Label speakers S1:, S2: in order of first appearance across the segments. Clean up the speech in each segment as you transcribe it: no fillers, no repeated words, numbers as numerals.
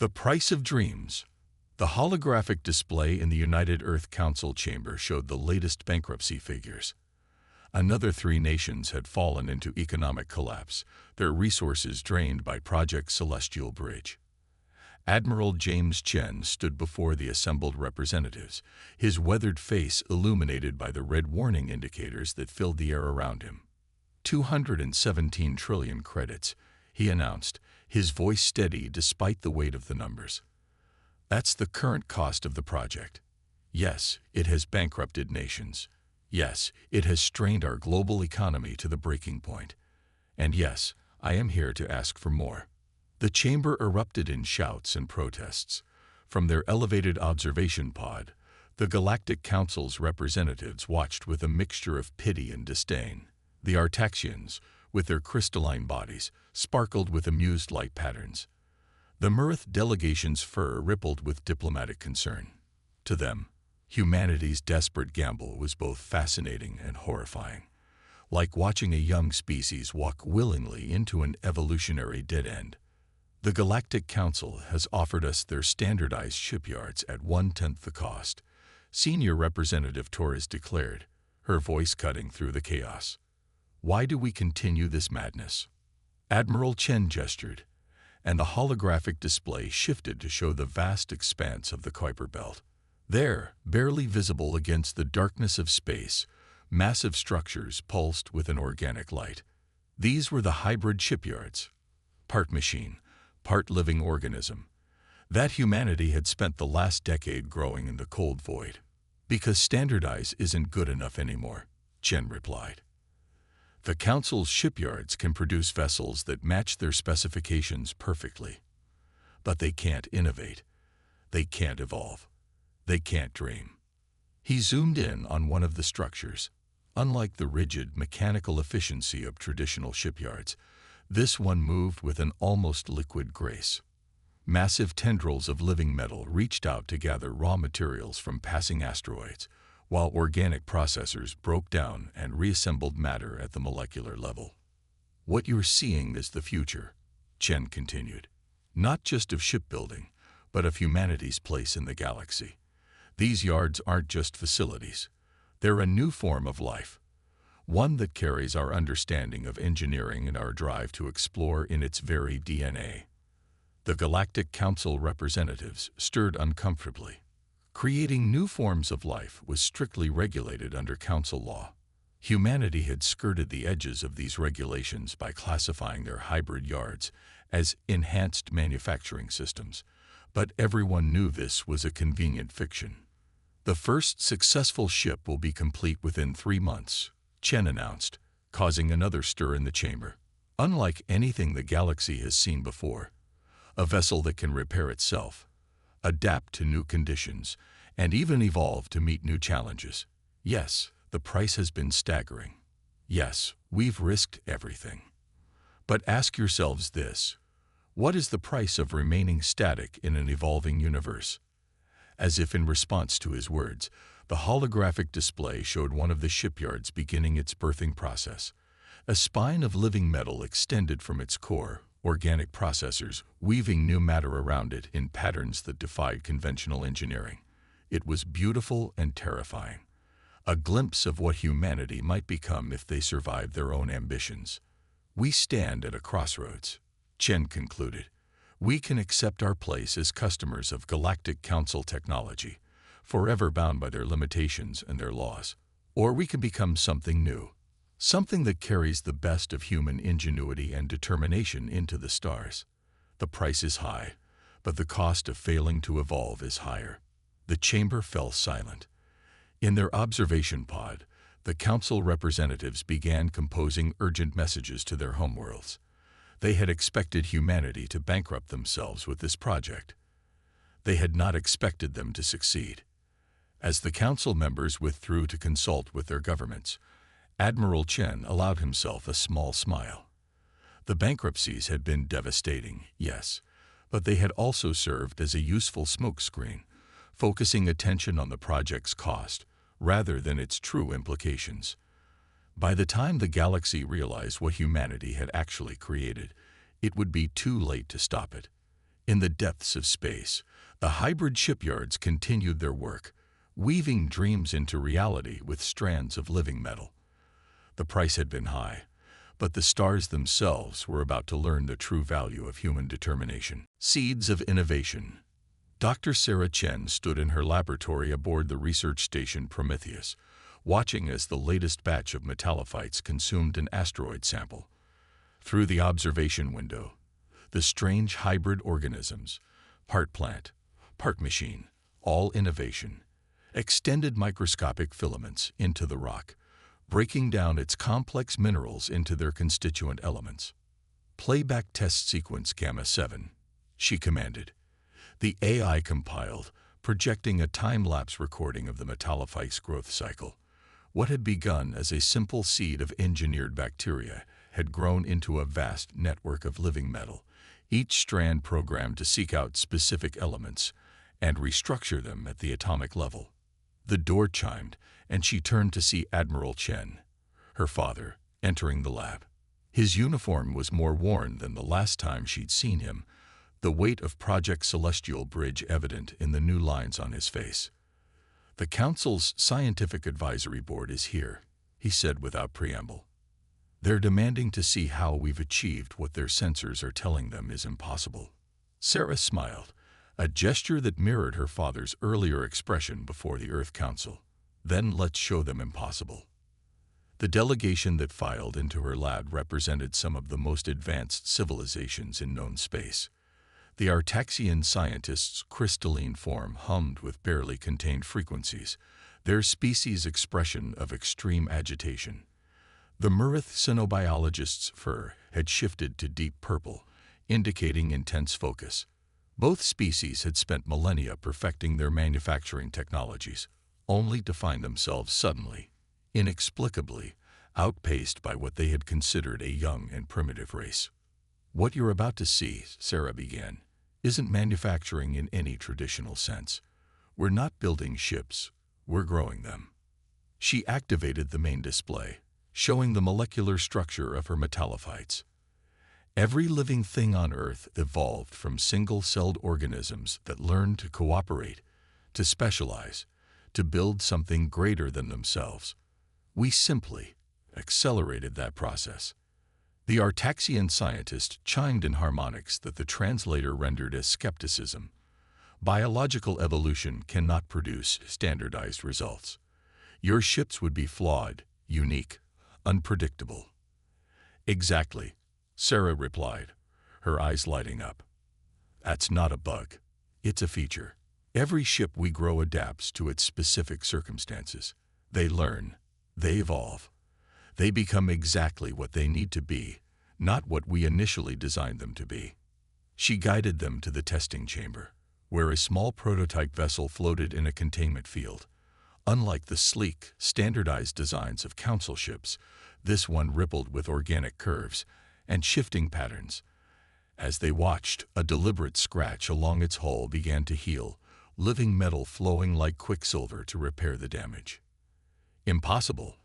S1: The price of dreams. The holographic display in the United Earth Council chamber showed the latest bankruptcy figures. Another 3 nations had fallen into economic collapse, their resources drained by Project Celestial Bridge. Admiral James Chen stood before the assembled representatives, his weathered face illuminated by the red warning indicators that filled the air around him. 217 trillion credits, he announced, his voice steady despite the weight of the numbers. That's the current cost of the project. Yes, it has bankrupted nations. Yes, it has strained our global economy to the breaking point. And yes, I am here to ask for more. The chamber erupted in shouts and protests. From their elevated observation pod, the Galactic Council's representatives watched with a mixture of pity and disdain. The Artaxians, with their crystalline bodies, sparkled with amused light patterns. The Mirth delegation's fur rippled with diplomatic concern. To them, humanity's desperate gamble was both fascinating and horrifying, like watching a young species walk willingly into an evolutionary dead end. The Galactic Council has offered us their standardized shipyards at 1/10 the cost, Senior Representative Torres declared, her voice cutting through the chaos. Why do we continue this madness? Admiral Chen gestured, and the holographic display shifted to show the vast expanse of the Kuiper Belt. There, barely visible against the darkness of space, massive structures pulsed with an organic light. These were the hybrid shipyards, part machine, part living organism, that humanity had spent the last decade growing in the cold void. Because standardize isn't good enough anymore, Chen replied. The Council's shipyards can produce vessels that match their specifications perfectly. But they can't innovate. They can't evolve. They can't dream. He zoomed in on one of the structures. Unlike the rigid, mechanical efficiency of traditional shipyards, this one moved with an almost liquid grace. Massive tendrils of living metal reached out to gather raw materials from passing asteroids, while organic processors broke down and reassembled matter at the molecular level. What you're seeing is the future, Chen continued, not just of shipbuilding, but of humanity's place in the galaxy. These yards aren't just facilities. They're a new form of life, one that carries our understanding of engineering and our drive to explore in its very DNA. The Galactic Council representatives stirred uncomfortably. Creating new forms of life was strictly regulated under Council law. Humanity had skirted the edges of these regulations by classifying their hybrid yards as enhanced manufacturing systems, but everyone knew this was a convenient fiction. The first successful ship will be complete within 3 months, Chen announced, causing another stir in the chamber. Unlike anything the galaxy has seen before, a vessel that can repair itself, adapt to new conditions, and even evolve to meet new challenges. Yes, the price has been staggering. Yes, we've risked everything. But ask yourselves this: what is the price of remaining static in an evolving universe? As if in response to his words, the holographic display showed one of the shipyards beginning its birthing process. A spine of living metal extended from its core, organic processors weaving new matter around it in patterns that defied conventional engineering. It was beautiful and terrifying, a glimpse of what humanity might become if they survived their own ambitions. We stand at a crossroads, Chen concluded. We can accept our place as customers of Galactic Council technology, forever bound by their limitations and their laws. Or we can become something new, something that carries the best of human ingenuity and determination into the stars. The price is high, but the cost of failing to evolve is higher. The chamber fell silent. In their observation pod, the Council representatives began composing urgent messages to their homeworlds. They had expected humanity to bankrupt themselves with this project. They had not expected them to succeed. As the Council members withdrew to consult with their governments, Admiral Chen allowed himself a small smile. The bankruptcies had been devastating, yes, but they had also served as a useful smokescreen, focusing attention on the project's cost rather than its true implications. By the time the galaxy realized what humanity had actually created, it would be too late to stop it. In the depths of space, the hybrid shipyards continued their work, weaving dreams into reality with strands of living metal. The price had been high, but the stars themselves were about to learn the true value of human determination. Seeds of innovation. Dr. Sarah Chen stood in her laboratory aboard the research station Prometheus, watching as the latest batch of metallophytes consumed an asteroid sample. Through the observation window, the strange hybrid organisms, part plant, part machine, all innovation, extended microscopic filaments into the rock, breaking down its complex minerals into their constituent elements. Playback test sequence Gamma 7, she commanded. The AI compiled, projecting a time-lapse recording of the metallophyte's growth cycle. What had begun as a simple seed of engineered bacteria had grown into a vast network of living metal, each strand programmed to seek out specific elements and restructure them at the atomic level. The door chimed, and she turned to see Admiral Chen, her father, entering the lab. His uniform was more worn than the last time she'd seen him, the weight of Project Celestial Bridge evident in the new lines on his face. "The Council's Scientific Advisory Board is here," he said without preamble. "They're demanding to see how we've achieved what their sensors are telling them is impossible." Sarah smiled, a gesture that mirrored her father's earlier expression before the Earth Council. "Then let's show them impossible." The delegation that filed into her lab represented some of the most advanced civilizations in known space. The Artaxian scientists' crystalline form hummed with barely contained frequencies, their species' expression of extreme agitation. The Murith cynobiologist's fur had shifted to deep purple, indicating intense focus. Both species had spent millennia perfecting their manufacturing technologies, only to find themselves suddenly, inexplicably, outpaced by what they had considered a young and primitive race. "What you're about to see," Sarah began, "isn't manufacturing in any traditional sense. We're not building ships, we're growing them." She activated the main display, showing the molecular structure of her metallophytes. Every living thing on Earth evolved from single-celled organisms that learned to cooperate, to specialize, to build something greater than themselves. We simply accelerated that process. The Artaxian scientist chimed in harmonics that the translator rendered as skepticism. "Biological evolution cannot produce standardized results. Your ships would be flawed, unique, unpredictable." "Exactly," Sarah replied, her eyes lighting up. "That's not a bug. It's a feature. Every ship we grow adapts to its specific circumstances. They learn. They evolve. They become exactly what they need to be, not what we initially designed them to be." She guided them to the testing chamber, where a small prototype vessel floated in a containment field. Unlike the sleek, standardized designs of council ships, this one rippled with organic curves and shifting patterns. As they watched, a deliberate scratch along its hull began to heal, living metal flowing like quicksilver to repair the damage. "Impossible,"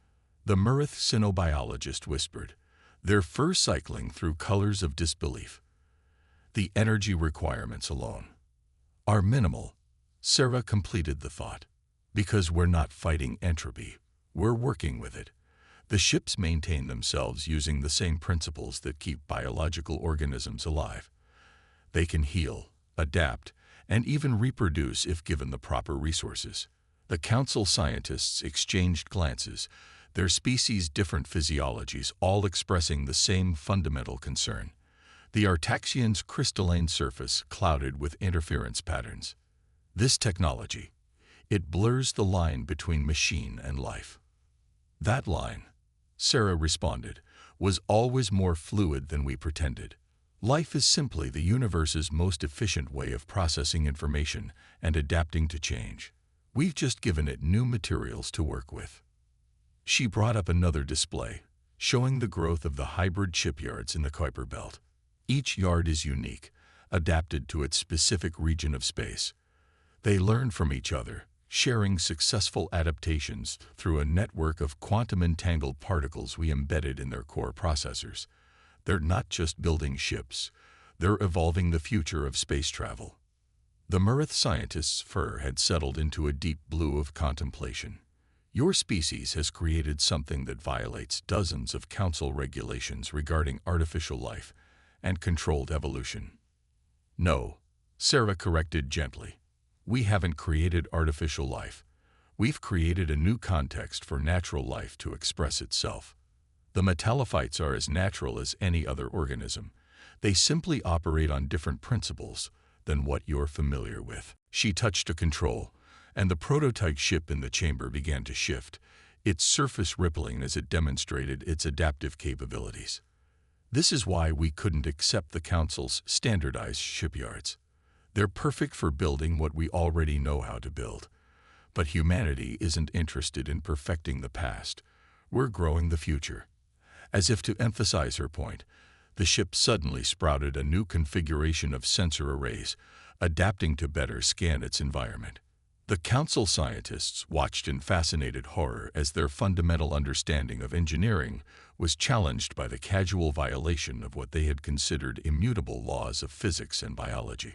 S1: the Murith cynobiologist whispered, their fur cycling through colors of disbelief. "The energy requirements alone are minimal," Sarah completed the thought. "Because we're not fighting entropy, we're working with it. The ships maintain themselves using the same principles that keep biological organisms alive. They can heal, adapt, and even reproduce if given the proper resources." The council scientists exchanged glances, their species' different physiologies all expressing the same fundamental concern. The Artaxian's crystalline surface clouded with interference patterns. "This technology, it blurs the line between machine and life." "That line," Sarah responded, "was always more fluid than we pretended. Life is simply the universe's most efficient way of processing information and adapting to change. We've just given it new materials to work with." She brought up another display, showing the growth of the hybrid shipyards in the Kuiper Belt. Each yard is unique, adapted to its specific region of space. They learn from each other, sharing successful adaptations through a network of quantum-entangled particles we embedded in their core processors. They're not just building ships, They're evolving the future of space travel. The Murith scientists' fur had settled into a deep blue of contemplation. Your species has created something that violates dozens of council regulations regarding artificial life and controlled evolution. No, Sarah corrected gently. We haven't created artificial life. We've created a new context for natural life to express itself. The metallophytes are as natural as any other organism. They simply operate on different principles than what you're familiar with. She touched a control, and the prototype ship in the chamber began to shift, its surface rippling as it demonstrated its adaptive capabilities. This is why we couldn't accept the Council's standardized shipyards. They're perfect for building what we already know how to build. But humanity isn't interested in perfecting the past. We're growing the future. As if to emphasize her point, the ship suddenly sprouted a new configuration of sensor arrays, adapting to better scan its environment. The Council scientists watched in fascinated horror as their fundamental understanding of engineering was challenged by the casual violation of what they had considered immutable laws of physics and biology.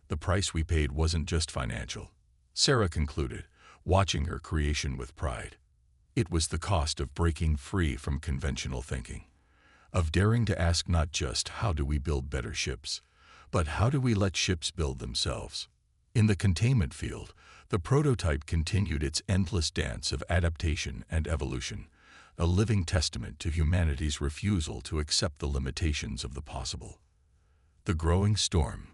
S1: The price we paid wasn't just financial, Sarah concluded, watching her creation with pride. It was the cost of breaking free from conventional thinking, of daring to ask not just how do we build better ships, but how do we let ships build themselves. In the containment field, the prototype continued its endless dance of adaptation and evolution, a living testament to humanity's refusal to accept the limitations of the possible. The growing storm.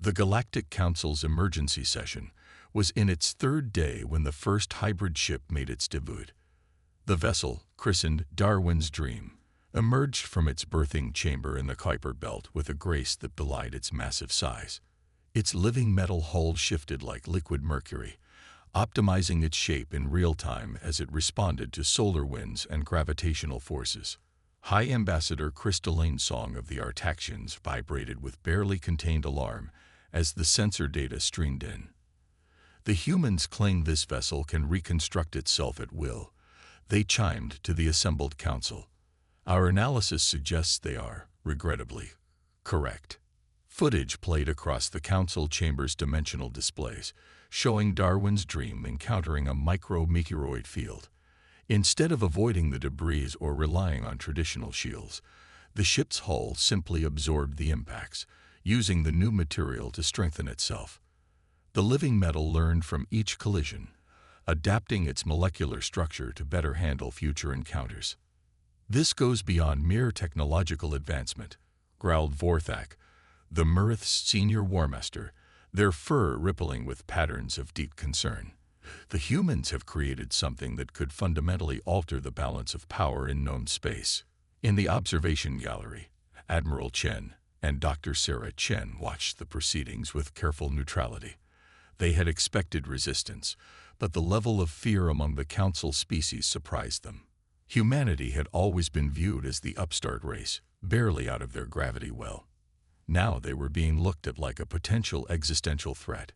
S1: The Galactic Council's emergency session was in its third day when the first hybrid ship made its debut. The vessel, christened Darwin's Dream, emerged from its berthing chamber in the Kuiper Belt with a grace that belied its massive size. Its living metal hull shifted like liquid mercury, optimizing its shape in real time as it responded to solar winds and gravitational forces. High Ambassador crystalline song of the Artaxians vibrated with barely contained alarm as the sensor data streamed in. The humans claim this vessel can reconstruct itself at will. They chimed to the assembled council. Our analysis suggests they are, regrettably, correct. Footage played across the council chamber's dimensional displays, showing Darwin's Dream encountering a micro-meteoroid field. Instead of avoiding the debris or relying on traditional shields, the ship's hull simply absorbed the impacts, using the new material to strengthen itself. The living metal learned from each collision, adapting its molecular structure to better handle future encounters. This goes beyond mere technological advancement, growled Vorthak, the Murith's senior warmaster, their fur rippling with patterns of deep concern. The humans have created something that could fundamentally alter the balance of power in known space. In the observation gallery, Admiral Chen and Dr. Sarah Chen watched the proceedings with careful neutrality. They had expected resistance, but the level of fear among the council species surprised them. Humanity had always been viewed as the upstart race, barely out of their gravity well. Now they were being looked at like a potential existential threat.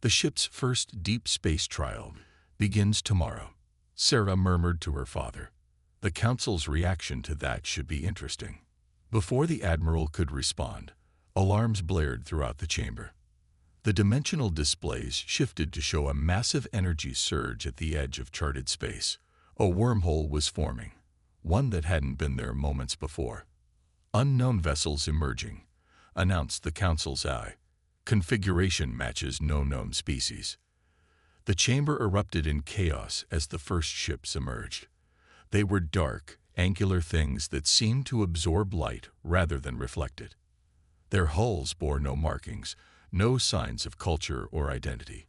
S1: The ship's first deep space trial begins tomorrow, Sarah murmured to her father. The council's reaction to that should be interesting. Before the admiral could respond, alarms blared throughout the chamber. The dimensional displays shifted to show a massive energy surge at the edge of charted space. A wormhole was forming, one that hadn't been there moments before. Unknown vessels emerging, announced the council's eye. Configuration matches no known species. The chamber erupted in chaos as the first ships emerged. They were dark, angular things that seemed to absorb light rather than reflect it. Their hulls bore no markings, no signs of culture or identity.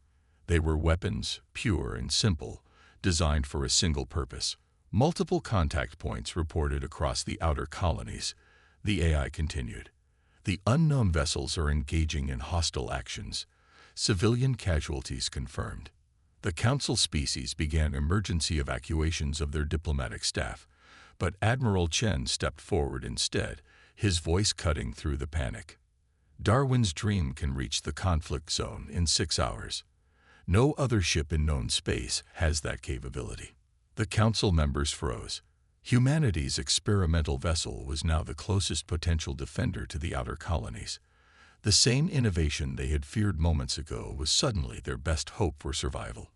S1: They were weapons, pure and simple, designed for a single purpose. Multiple contact points reported across the outer colonies. The AI continued. The unknown vessels are engaging in hostile actions. Civilian casualties confirmed. The council species began emergency evacuations of their diplomatic staff, but Admiral Chen stepped forward instead, his voice cutting through the panic. Darwin's Dream can reach the conflict zone in 6 hours. No other ship in known space has that capability. The council members froze. Humanity's experimental vessel was now the closest potential defender to the outer colonies. The same innovation they had feared moments ago was suddenly their best hope for survival.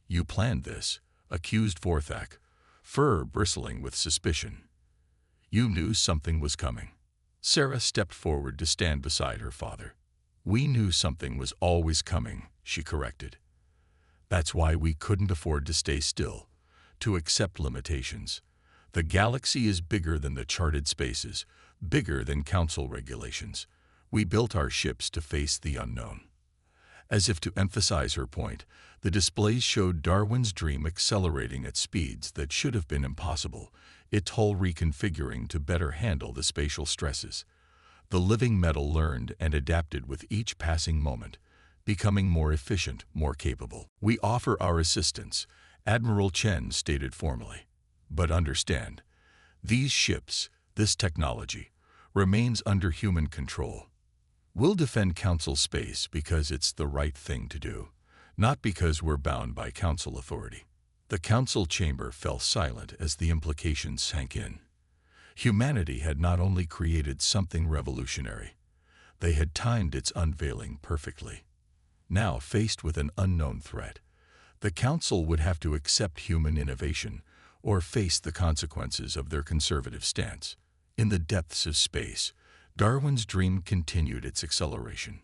S1: "You planned this," accused Vorthak, fur bristling with suspicion. "You knew something was coming." Sarah stepped forward to stand beside her father. "We knew something was always coming," she corrected. "That's why we couldn't afford to stay still, to accept limitations. The galaxy is bigger than the charted spaces, bigger than council regulations. We built our ships to face the unknown." As if to emphasize her point, the displays showed Darwin's dream accelerating at speeds that should have been impossible, its hull reconfiguring to better handle the spatial stresses. The living metal learned and adapted with each passing moment, becoming more efficient, more capable. "We offer our assistance," Admiral Chen stated formally. "But understand, these ships, this technology, remains under human control. We'll defend Council space because it's the right thing to do, not because we're bound by Council authority." The Council chamber fell silent as the implications sank in. Humanity had not only created something revolutionary, they had timed its unveiling perfectly. Now, faced with an unknown threat, the Council would have to accept human innovation or face the consequences of their conservative stance. In the depths of space, Darwin's dream continued its acceleration.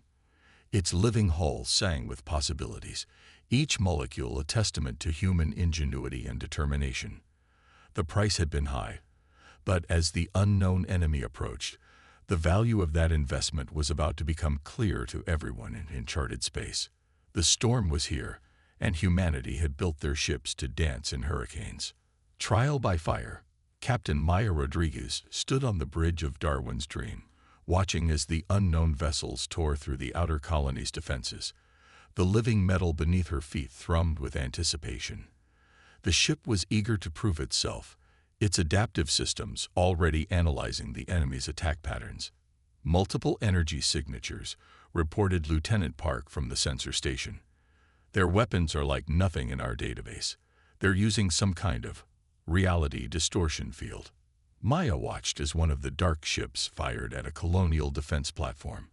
S1: Its living hull sang with possibilities, each molecule a testament to human ingenuity and determination. The price had been high, but as the unknown enemy approached, the value of that investment was about to become clear to everyone in charted space. The storm was here, and humanity had built their ships to dance in hurricanes. Trial by fire, Captain Maya Rodriguez stood on the bridge of Darwin's dream, watching as the unknown vessels tore through the outer colony's defenses. The living metal beneath her feet thrummed with anticipation. The ship was eager to prove itself, its adaptive systems already analyzing the enemy's attack patterns. "Multiple energy signatures," reported Lieutenant Park from the sensor station. "Their weapons are like nothing in our database. They're using some kind of reality distortion field." Maya watched as one of the dark ships fired at a colonial defense platform.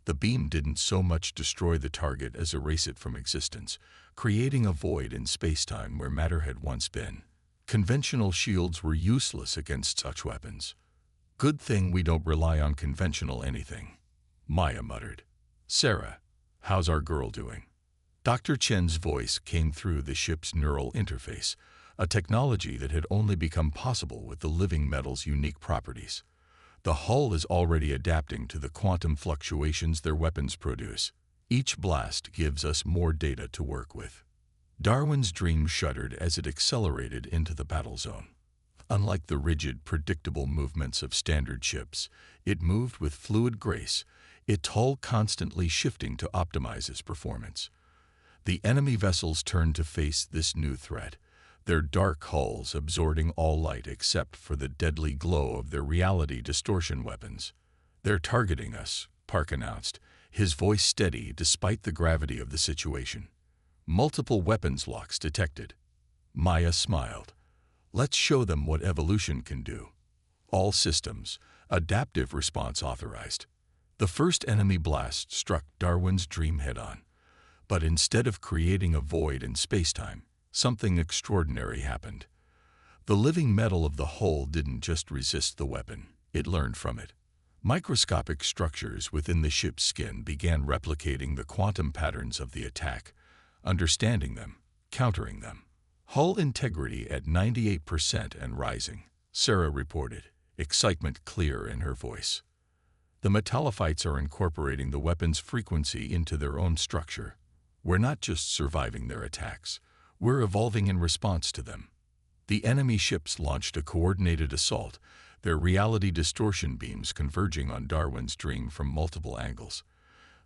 S1: The beam didn't so much destroy the target as erase it from existence, creating a void in spacetime where matter had once been. Conventional shields were useless against such weapons. "Good thing we don't rely on conventional anything," Maya muttered. "Sarah, how's our girl doing?" Dr. Chen's voice came through the ship's neural interface, a technology that had only become possible with the living metal's unique properties. "The hull is already adapting to the quantum fluctuations their weapons produce. Each blast gives us more data to work with." Darwin's dream shuddered as it accelerated into the battle zone. Unlike the rigid, predictable movements of standard ships, it moved with fluid grace, its hull constantly shifting to optimize its performance. The enemy vessels turned to face this new threat, their dark hulls absorbing all light except for the deadly glow of their reality distortion weapons. "They're targeting us," Park announced, his voice steady despite the gravity of the situation. "Multiple weapons locks detected." Maya smiled. "Let's show them what evolution can do." "All systems, adaptive response authorized." The first enemy blast struck Darwin's dream head-on. But instead of creating a void in spacetime, something extraordinary happened. The living metal of the hull didn't just resist the weapon, it learned from it. Microscopic structures within the ship's skin began replicating the quantum patterns of the attack, understanding them, countering them. "Hull integrity at 98% and rising," Sarah reported, excitement clear in her voice. "The metallophytes are incorporating the weapon's frequency into their own structure. We're not just surviving their attacks, we're evolving in response to them." The enemy ships launched a coordinated assault, their reality distortion beams converging on Darwin's dream from multiple angles.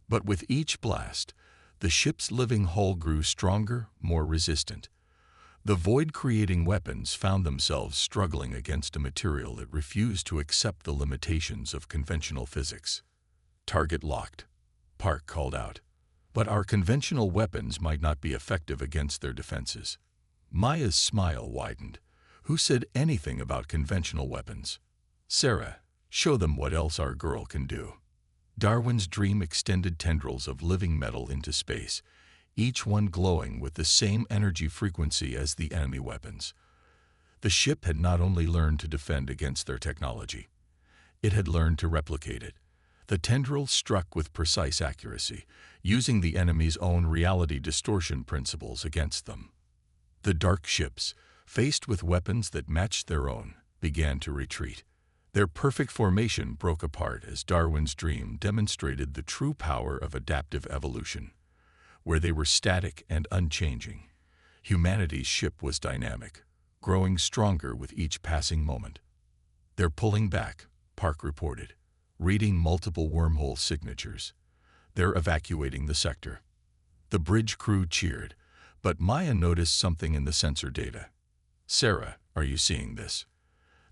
S1: But with each blast, the ship's living hull grew stronger, more resistant. The void-creating weapons found themselves struggling against a material that refused to accept the limitations of conventional physics. "Target locked," Park called out. "But our conventional weapons might not be effective against their defenses." Maya's smile widened. "Who said anything about conventional weapons?" "Sarah, show them what else our girl can do." Darwin's dream extended tendrils of living metal into space, each one glowing with the same energy frequency as the enemy weapons. The ship had not only learned to defend against their technology, it had learned to replicate it. The tendrils struck with precise accuracy, using the enemy's own reality distortion principles against them. The dark ships, faced with weapons that matched their own, began to retreat. Their perfect formation broke apart as Darwin's dream demonstrated the true power of adaptive evolution. Where they were static and unchanging, humanity's ship was dynamic, growing stronger with each passing moment. "They're pulling back," Park reported, reading multiple wormhole signatures. "They're evacuating the sector." The bridge crew cheered, but Maya noticed something in the sensor data. "Sarah, are you seeing this?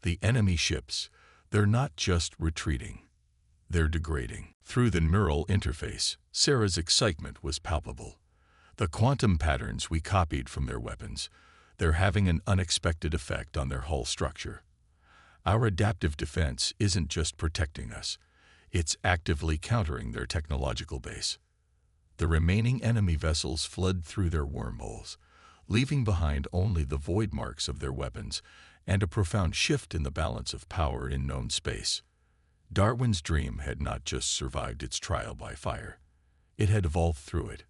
S1: The enemy ships, they're not just retreating. They're degrading." Through the neural interface, Sarah's excitement was palpable. "The quantum patterns we copied from their weapons, they're having an unexpected effect on their hull structure. Our adaptive defense isn't just protecting us, it's actively countering their technological base." The remaining enemy vessels fled through their wormholes, leaving behind only the void marks of their weapons and a profound shift in the balance of power in known space. Darwin's dream had not just survived its trial by fire. It had evolved through it,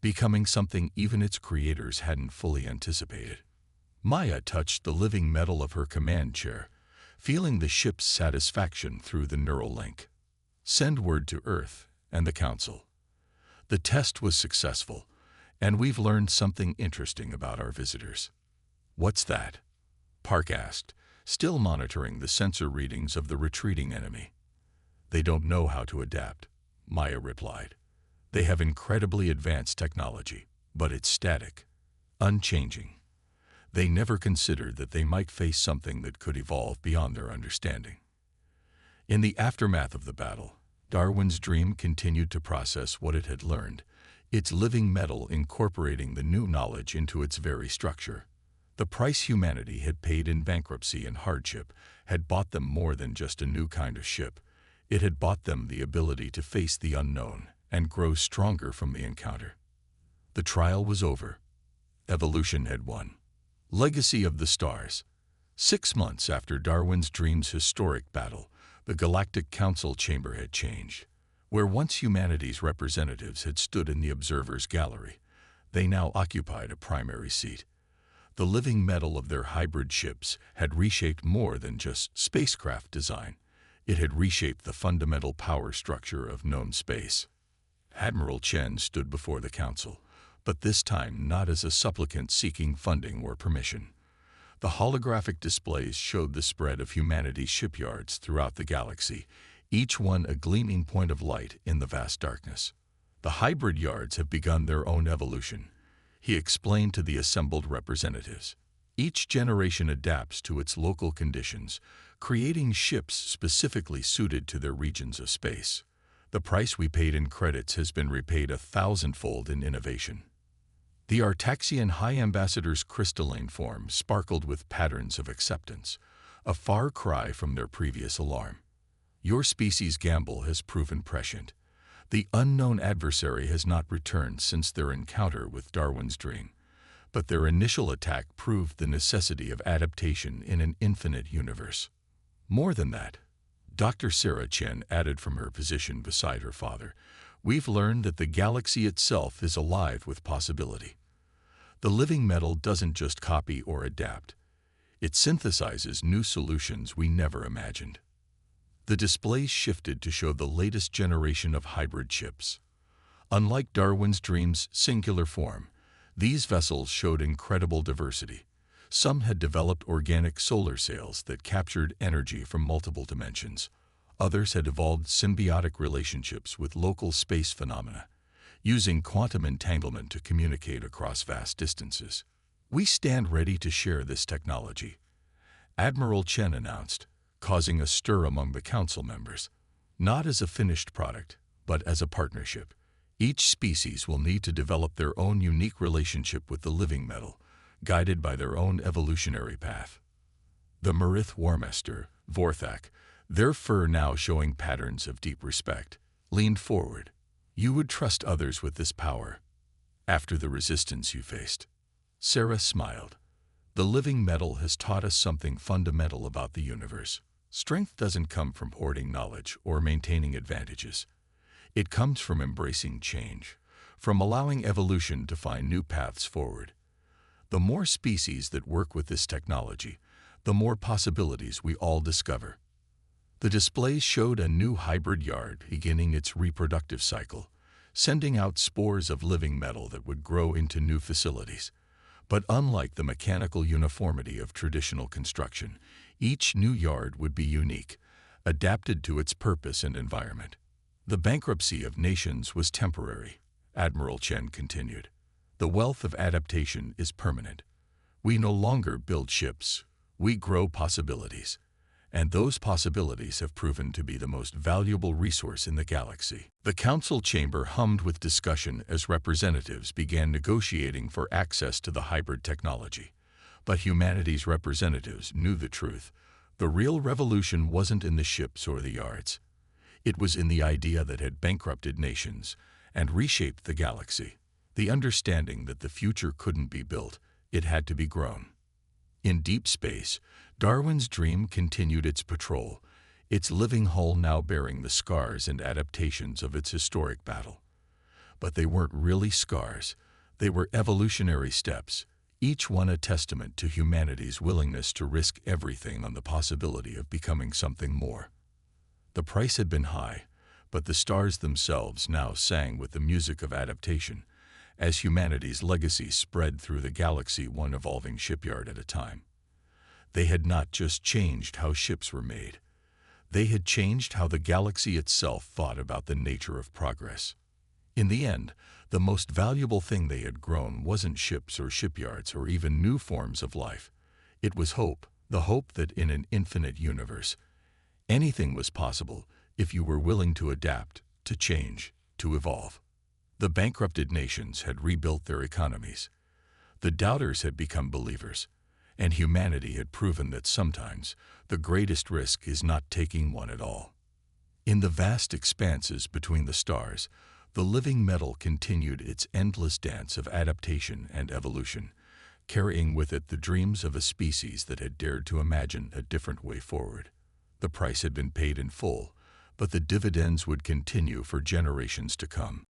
S1: becoming something even its creators hadn't fully anticipated. Maya touched the living metal of her command chair, feeling the ship's satisfaction through the neural link. "Send word to Earth and the Council. The test was successful, and we've learned something interesting about our visitors." "What's that?" Park asked, still monitoring the sensor readings of the retreating enemy. "They don't know how to adapt," Maya replied. "They have incredibly advanced technology, but it's static, unchanging. They never considered that they might face something that could evolve beyond their understanding." In the aftermath of the battle, Darwin's dream continued to process what it had learned, its living metal incorporating the new knowledge into its very structure. The price humanity had paid in bankruptcy and hardship had bought them more than just a new kind of ship. It had bought them the ability to face the unknown and grow stronger from the encounter. The trial was over. Evolution had won. Legacy of the Stars. 6 months after Darwin's dream's historic battle, the Galactic Council chamber had changed. Where once humanity's representatives had stood in the observer's gallery, they now occupied a primary seat. The living metal of their hybrid ships had reshaped more than just spacecraft design. It had reshaped the fundamental power structure of known space. Admiral Chen stood before the council, but this time not as a supplicant seeking funding or permission. The holographic displays showed the spread of humanity's shipyards throughout the galaxy, each one a gleaming point of light in the vast darkness. "The hybrid yards have begun their own evolution," he explained to the assembled representatives. "Each generation adapts to its local conditions, creating ships specifically suited to their regions of space. The price we paid in credits has been repaid 1,000-fold in innovation." The Artaxian High Ambassador's crystalline form sparkled with patterns of acceptance, a far cry from their previous alarm. "Your species' gamble has proven prescient. The unknown adversary has not returned since their encounter with Darwin's dream, but their initial attack proved the necessity of adaptation in an infinite universe. More than that," Dr. Sarah Chen added from her position beside her father, "we've learned that the galaxy itself is alive with possibility. The living metal doesn't just copy or adapt. It synthesizes new solutions we never imagined." The displays shifted to show the latest generation of hybrid ships. Unlike Darwin's dream's singular form, these vessels showed incredible diversity. Some had developed organic solar sails that captured energy from multiple dimensions. Others had evolved symbiotic relationships with local space phenomena, using quantum entanglement to communicate across vast distances. "We stand ready to share this technology," Admiral Chen announced, causing a stir among the council members. "Not as a finished product, but as a partnership. Each species will need to develop their own unique relationship with the living metal, guided by their own evolutionary path." The Marith Warmaster, Vorthak, their fur now showing patterns of deep respect, leaned forward. You would trust others with this power after the resistance you faced. Sarah smiled. The living metal has taught us something fundamental about the universe. Strength doesn't come from hoarding knowledge or maintaining advantages. It comes from embracing change, from allowing evolution to find new paths forward. The more species that work with this technology, the more possibilities we all discover. The displays showed a new hybrid yard beginning its reproductive cycle, sending out spores of living metal that would grow into new facilities. But unlike the mechanical uniformity of traditional construction, each new yard would be unique, adapted to its purpose and environment. The bankruptcy of nations was temporary, Admiral Chen continued. The wealth of adaptation is permanent. We no longer build ships, we grow possibilities. And those possibilities have proven to be the most valuable resource in the galaxy. The council chamber hummed with discussion as representatives began negotiating for access to the hybrid technology. But humanity's representatives knew the truth. The real revolution wasn't in the ships or the yards. It was in the idea that had bankrupted nations and reshaped the galaxy. The understanding that the future couldn't be built, it had to be grown. In deep space, Darwin's dream continued its patrol, its living hull now bearing the scars and adaptations of its historic battle. But they weren't really scars. They were evolutionary steps, each one a testament to humanity's willingness to risk everything on the possibility of becoming something more. The price had been high, but the stars themselves now sang with the music of adaptation, as humanity's legacy spread through the galaxy, one evolving shipyard at a time. They had not just changed how ships were made. They had changed how the galaxy itself thought about the nature of progress. In the end, the most valuable thing they had grown wasn't ships or shipyards or even new forms of life. It was hope, the hope that in an infinite universe, anything was possible if you were willing to adapt, to change, to evolve. The bankrupted nations had rebuilt their economies. The doubters had become believers, and humanity had proven that sometimes the greatest risk is not taking one at all. In the vast expanses between the stars, the living metal continued its endless dance of adaptation and evolution, carrying with it the dreams of a species that had dared to imagine a different way forward. The price had been paid in full, but the dividends would continue for generations to come.